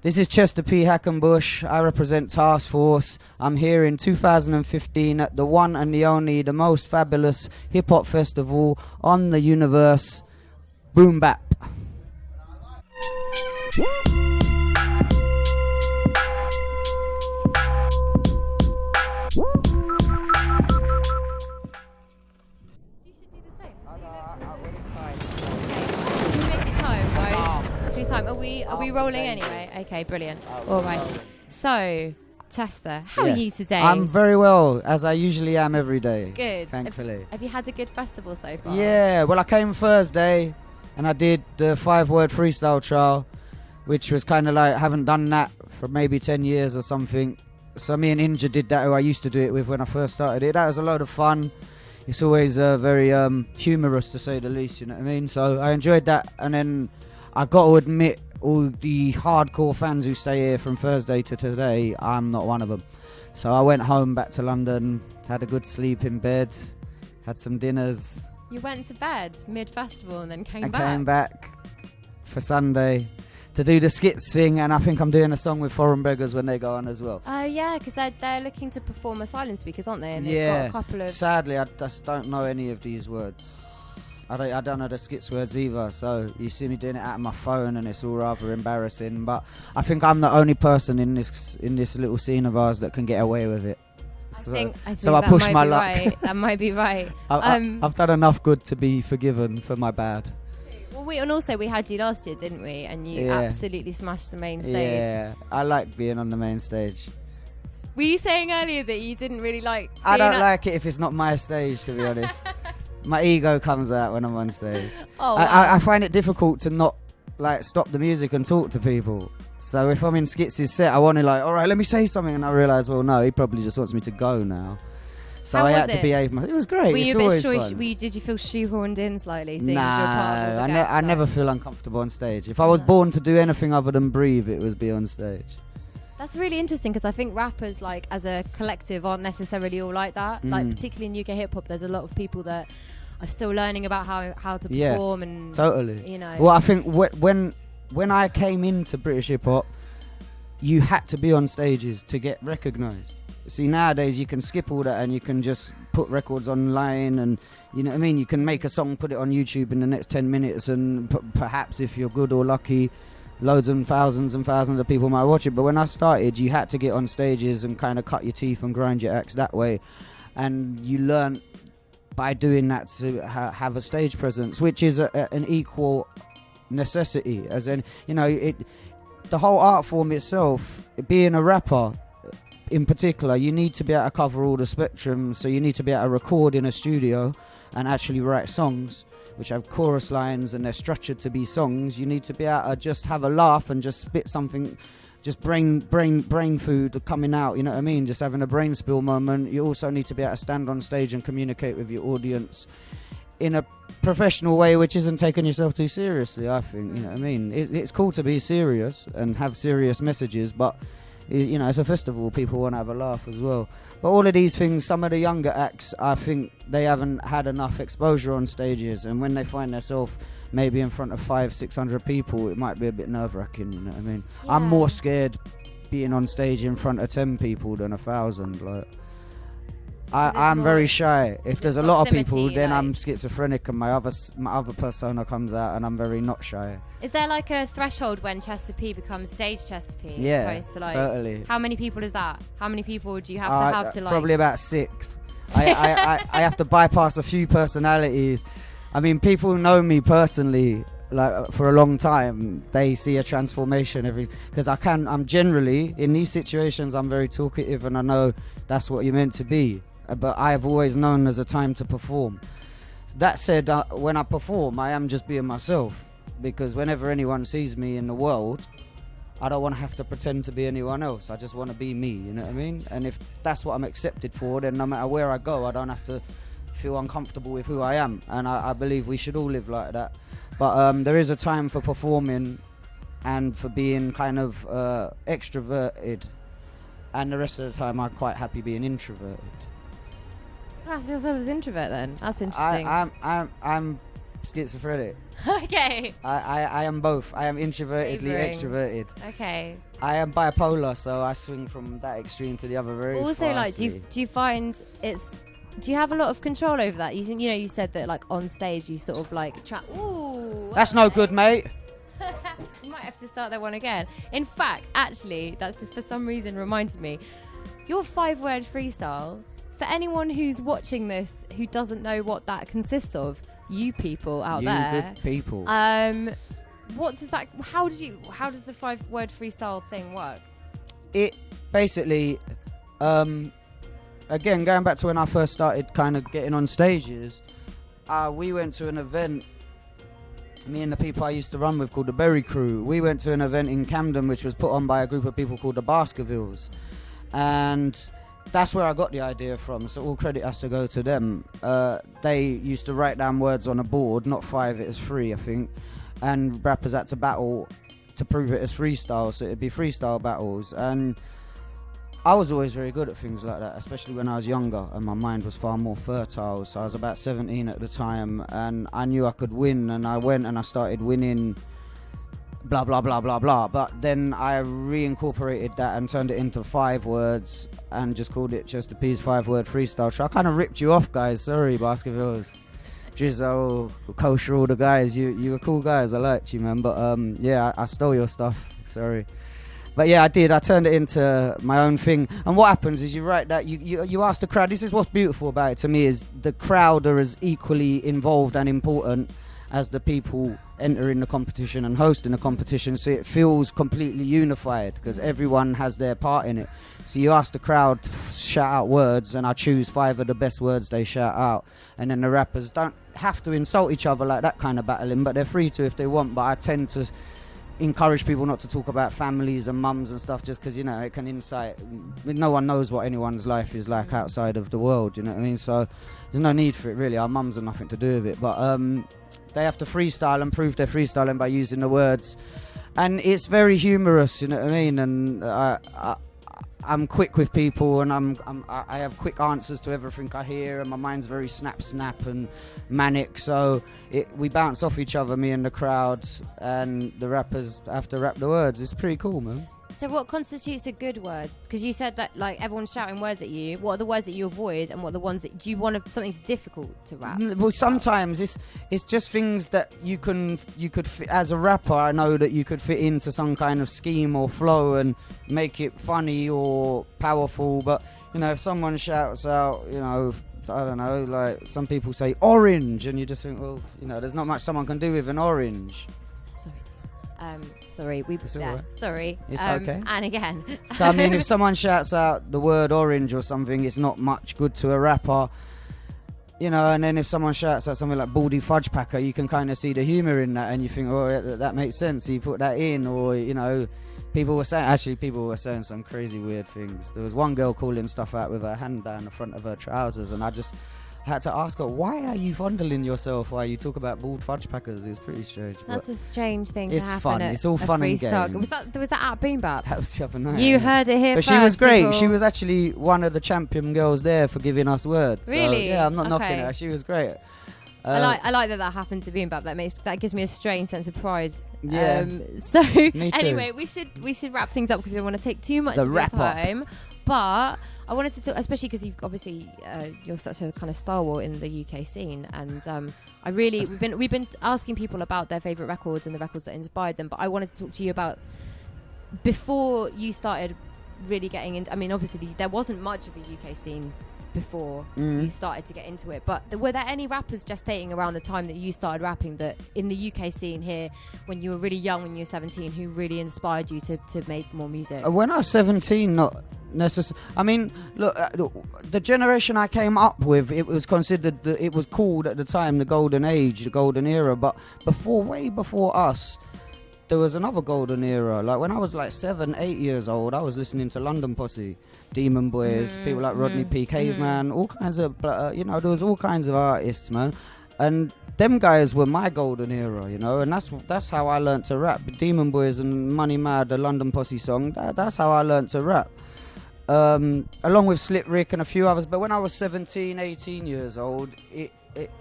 This is Chester P. Hackenbush. I represent Task Force. I'm here in 2015 at the one and the only, the most fabulous hip-hop festival on the universe, Boom Bap. Are we rolling anyway? Okay, brilliant. All right. So, Chester, how are you today? I'm very well, as I usually am every day. Good. Thankfully. Have you had a good festival so far? Yeah, well, I came Thursday and I did the 5-word freestyle trial, which was kind of like, I haven't done that for maybe 10 years or something. So me and Inja did that, who I used to do it with when I first started it. That was a load of fun. It's always very humorous, to say the least, you know what I mean? So I enjoyed that, and then I got to admit, all the hardcore fans who stay here from Thursday to today, I'm not one of them. So I went home back to London, had a good sleep in bed, had some dinners. You went to bed mid-festival and then came back for Sunday to do the Skitz thing, and I think I'm doing a song with Foreign Beggars when they go on as well. Oh yeah, because they're looking to perform Asylum Speakers, aren't they? And they've got a couple of... Sadly, I just don't know any of these words. I don't know the Skitz words either, so you see me doing it out of my phone and it's all rather embarrassing, but I think I'm the only person in this little scene of ours that can get away with it. I think so I push my luck. Right. That might be right. I've done enough good to be forgiven for my bad. Well, and also we had you last year, didn't we? And you absolutely smashed the main stage. Yeah, I like being on the main stage. Were you saying earlier that you didn't really like... I don't like it if it's not my stage, to be honest. My ego comes out when I'm on stage. Oh, wow. I find it difficult to not stop the music and talk to people. So if I'm in Skitz's set, I want to all right, let me say something, and I realise, well, no, he probably just wants me to go now. So I had to behave myself. It was great. Were you it's a bit always fun. Did you feel shoehorned in slightly? So Nah, I never feel uncomfortable on stage. If I was born to do anything other than breathe, it was be on stage. That's really interesting, because I think rappers, as a collective, aren't necessarily all like that. Particularly in UK hip hop, there's a lot of people that are still learning about how to perform and totally. You know. Well, I think when I came into British hip hop, you had to be on stages to get recognised. See, nowadays you can skip all that and you can just put records online, and you know what I mean. You can make a song, put it on YouTube in the next 10 minutes, and perhaps if you're good or lucky, loads and thousands of people might watch it. But when I started, you had to get on stages and kind of cut your teeth and grind your axe that way, and you learn by doing that to have a stage presence, which is an equal necessity. As in, you know, the whole art form itself, being a rapper in particular, you need to be able to cover all the spectrum. So you need to be able to record in a studio and actually write songs which have chorus lines and they're structured to be songs. You need to be able to just have a laugh and just spit something, just brain food coming out, you know what I mean, just having a brain spill moment. You also need to be able to stand on stage and communicate with your audience in a professional way, which isn't taking yourself too seriously, I think, you know what I mean. It's cool to be serious and have serious messages, but you know, it's a festival, people want to have a laugh as well. But all of these things, some of the younger acts, I think they haven't had enough exposure on stages, and when they find themselves maybe in front of 500-600 people, it might be a bit nerve-wracking, you know what I mean. Yeah. I'm more scared being on stage in front of 10 people than 1,000. I'm very shy. If there's a lot of people, then I'm schizophrenic, and my other persona comes out, and I'm very not shy. Is there a threshold when Chester P becomes stage Chester P? Yeah, totally. How many people is that? How many people do you have to Probably about 6. I have to bypass a few personalities. I mean, people know me personally for a long time. They see a transformation because I'm generally in these situations, I'm very talkative, and I know that's what you're meant to be. But I have always known there's a time to perform. That said, when I perform, I am just being myself, because whenever anyone sees me in the world, I don't want to have to pretend to be anyone else. I just want to be me, you know what I mean? And if that's what I'm accepted for, then no matter where I go, I don't have to feel uncomfortable with who I am. And I believe we should all live like that. But there is a time for performing and for being kind of extroverted, and the rest of the time I'm quite happy being introverted. I was introvert then. That's interesting. schizophrenic. Okay. I am both. I am introvertedly extroverted. Okay. I am bipolar, so I swing from that extreme to the other very also, fastly. like, do you find do you have a lot of control over that? You said that, like, on stage you sort of like ooh. That's no good, mate. You might have to start that one again. In fact, actually, that's just for some reason reminds me. Your 5-word freestyle, for anyone who's watching this who doesn't know what that consists of, you people out there. You good people. What does that, how does the 5-word freestyle thing work? It basically, again, going back to when I first started kind of getting on stages, we went to an event, me and the people I used to run with called the Berry Crew. We went to an event in Camden which was put on by a group of people called the Baskervilles. And that's where I got the idea from, so all credit has to go to them. They used to write down words on a board, not 5, it was 3, I think, and rappers had to battle to prove it as freestyle, so it'd be freestyle battles. And I was always very good at things like that, especially when I was younger and my mind was far more fertile. So I was about 17 at the time and I knew I could win, and I went and I started winning blah blah blah blah blah, but then I reincorporated that and turned it into 5 words and just called it Just a Peace 5-word freestyle. So I kind of ripped you off, guys. Sorry, Baskervilles, Drizzo, Kosher, all the guys. You were cool guys. I liked you, man. But yeah, I stole your stuff. Sorry. But yeah, I did. I turned it into my own thing. And what happens is you write that, you ask the crowd. This is what's beautiful about it to me, is the crowd are as equally involved and important as the people entering the competition and hosting the competition. So it feels completely unified because everyone has their part in it. So you ask the crowd to shout out words, and I choose 5 of the best words they shout out. And then the rappers don't have to insult each other like that kind of battling, but they're free to if they want. But I tend to encourage people not to talk about families and mums and stuff, just because, it can incite. No one knows what anyone's life is like outside of the world, you know what I mean? So there's no need for it, really. Our mums have nothing to do with it. But they have to freestyle and prove they're freestyling by using the words. And it's very humorous, you know what I mean? And I'm quick with people, and I have quick answers to everything I hear, and my mind's very snap and manic. So we bounce off each other, me and the crowd, and the rappers have to rap the words. It's pretty cool, man. So what constitutes a good word? Because you said that, like, everyone's shouting words at you. What are the words that you avoid, and what are the ones that do you want something's difficult to rap? Well, sometimes it's just things that you could fit, as a rapper. I know that you could fit into some kind of scheme or flow and make it funny or powerful. But if someone shouts out, I don't know, like some people say orange, and you just think, well, there's not much someone can do with an orange. Sorry, sorry. It's okay. And again. So I mean, if someone shouts out the word orange or something, it's not much good to a rapper, and then if someone shouts out something like baldy fudge packer, you can kind of see the humour in that, and you think, oh, that makes sense, you put that in. Or people were saying some crazy weird things. There was one girl calling stuff out with her hand down the front of her trousers, and I just had to ask her, why are you fondling yourself while you talk about bald fudge packers? It's pretty strange. That's a strange thing to happen. It's fun. It's all fun and games. Was that at Boom Bap? That was the other night. You heard it here but first. She was great. People. She was actually one of the champion girls there for giving us words. Really? So, yeah, I'm not knocking her. She was great. I like that happened to Boom Bap. That gives me a strange sense of pride. Yeah. So me anyway, too. we should wrap things up because we don't want to take too much of your time. But I wanted to talk, especially because you're such a kind of stalwart in the UK scene, and we've been asking people about their favourite records and the records that inspired them. But I wanted to talk to you about before you started really getting into. I mean, obviously there wasn't much of a UK scene before you started to get into it, but were there any rappers gestating around the time that you started rapping that in the UK scene here when you were really young, when you were 17, who really inspired you to make more music? When I was 17, not necessarily. I mean, look, the generation I came up with, it was considered it was called at the time the golden age, the golden era, but way before us there was another golden era. Like when I was like 7-8 years old, I was listening to London Posse, Demon Boys, people like Rodney P, Caveman, all kinds of, there was all kinds of artists, man. And them guys were my golden era, and that's how I learnt to rap. Demon Boys and Money Mad, the London Posse song, that's how I learnt to rap. Along with Slip Rick and a few others. But when I was 17, 18 years old,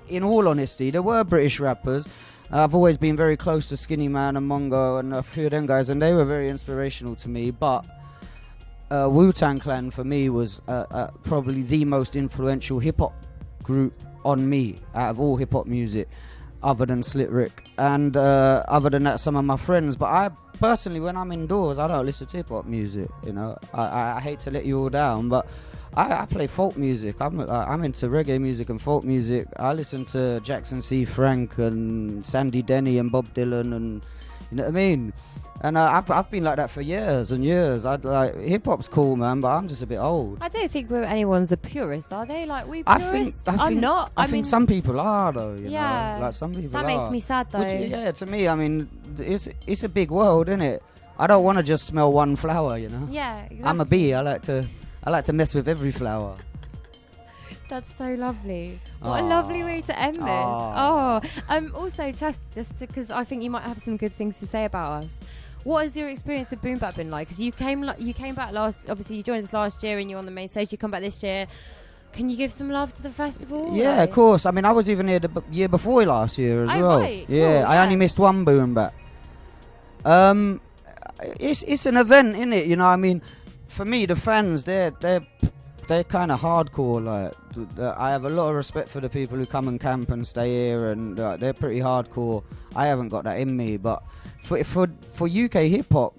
in all honesty, there were British rappers. I've always been very close to Skinny Man and Mongo and a few of them guys, and they were very inspirational to me. But Wu-Tang Clan for me was probably the most influential hip-hop group on me out of all hip-hop music, other than Slick Rick, and other than that, some of my friends. But I personally, when I'm indoors, I don't listen to hip-hop music. You know, I hate to let you all down, but I play folk music. I'm into reggae music and folk music. I listen to Jackson C. Frank and Sandy Denny and Bob Dylan, and you know what I mean. And I've been like that for years and years. Hip hop's cool, man, but I'm just a bit old. I don't think anyone's a purist, are they? Like we purists? I'm not. I think some people are, though. You yeah, know? Like some people. That makes me sad, though. Yeah, to me, I mean, it's a big world, isn't it? I don't want to just smell one flower, you know. Yeah, exactly. I'm a bee. I like to mess with every flower. That's so lovely. What a lovely way to end this. Also, just because I think you might have some good things to say about us. What has your experience of Boom Bap been like? Because you came back obviously you joined us last year and you're on the main stage. You come back this year. Can you give some love to the festival? Yeah, of course. I mean, I was even here the year before last year as well. Right. Yeah, cool, I only missed one Boom Bap. It's an event, innit? You know, I mean, for me, the fans, they're kind of hardcore. Like, I have a lot of respect for the people who come and camp and stay here, and they're pretty hardcore. I haven't got that in me, but for UK hip hop,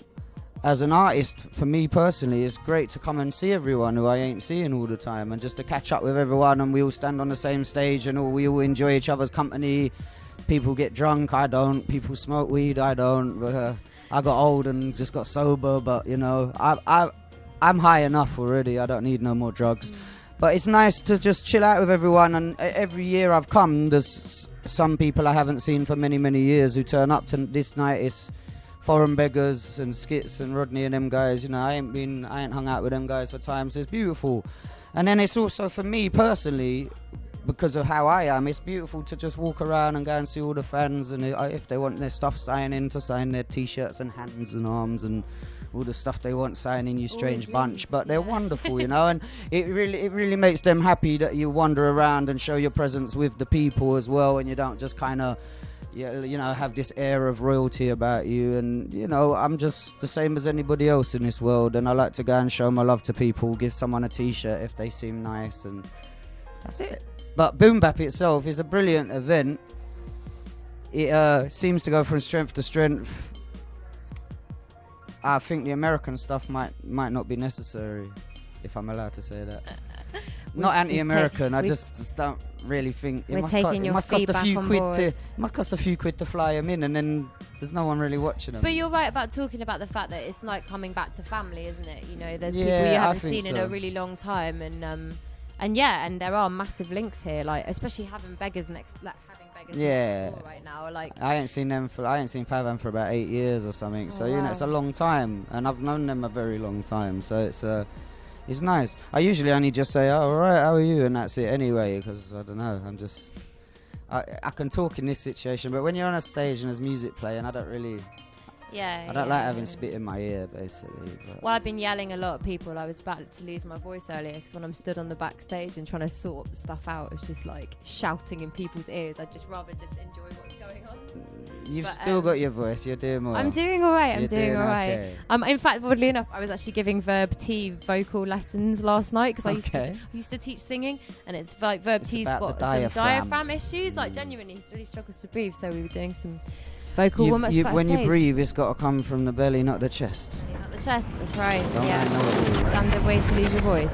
as an artist, for me personally, it's great to come and see everyone who I ain't seeing all the time, and just to catch up with everyone, and we all stand on the same stage, and we all enjoy each other's company. People get drunk, I don't. People smoke weed, I don't. I got old and just got sober, but you know, I'm high enough already. I don't need no more drugs. But it's nice to just chill out with everyone, and every year I've come, there's some people I haven't seen for many, many years who turn up to this night. It's Foreign Beggars and Skitz and Rodney and them guys. You know, I ain't hung out with them guys for time, so it's beautiful. And then it's also, for me personally, because of how I am, it's beautiful to just walk around and go and see all the fans, and if they want their stuff signing, to sign their t-shirts and hands and arms and all the stuff they want signing, you strange bunch. But they're wonderful, you know, and it really makes them happy that you wander around and show your presence with the people as well, and you don't just kind of, you know, have this air of royalty about you. And you know, I'm just the same as anybody else in this world, and I like to go and show my love to people, give someone a t-shirt if they seem nice, and that's it. But Boom Bap itself is a brilliant event. It seems to go from strength to strength. I think the American stuff might not be necessary, if I'm allowed to say that. Not anti-American. I just don't really think it must cost a few quid to fly them in, and then there's no one really watching them. But you're right about talking about the fact that it's like coming back to family, isn't it? You know, there's people you haven't seen in a really long time, and there are massive links here, like especially having beggars next door right now. Like I ain't seen Pavan for about 8 years or something. So you know, it's a long time, and I've known them a very long time. So it's nice. I usually only just say, "Oh, all right, how are you?" and that's it anyway, because I don't know. I can talk in this situation, but when you're on a stage and there's music playing, I don't really. I don't like having spit in my ear, basically. Well, I've been yelling a lot at people. I was about to lose my voice earlier because when I'm stood on the backstage and trying to sort stuff out, it's just like shouting in people's ears. I'd just rather just enjoy what's going on. You've still got your voice. You're doing well. I'm doing all right. Okay. In fact, oddly enough, I was actually giving Verb T vocal lessons last night because I used to teach singing, and it's like Verb T's got some diaphragm issues. Like genuinely, he really struggles to breathe. So we were doing some vocal warm-ups. When you breathe, it's got to come from the belly, not the chest. Not the chest. That's right. Standard way to lose your voice.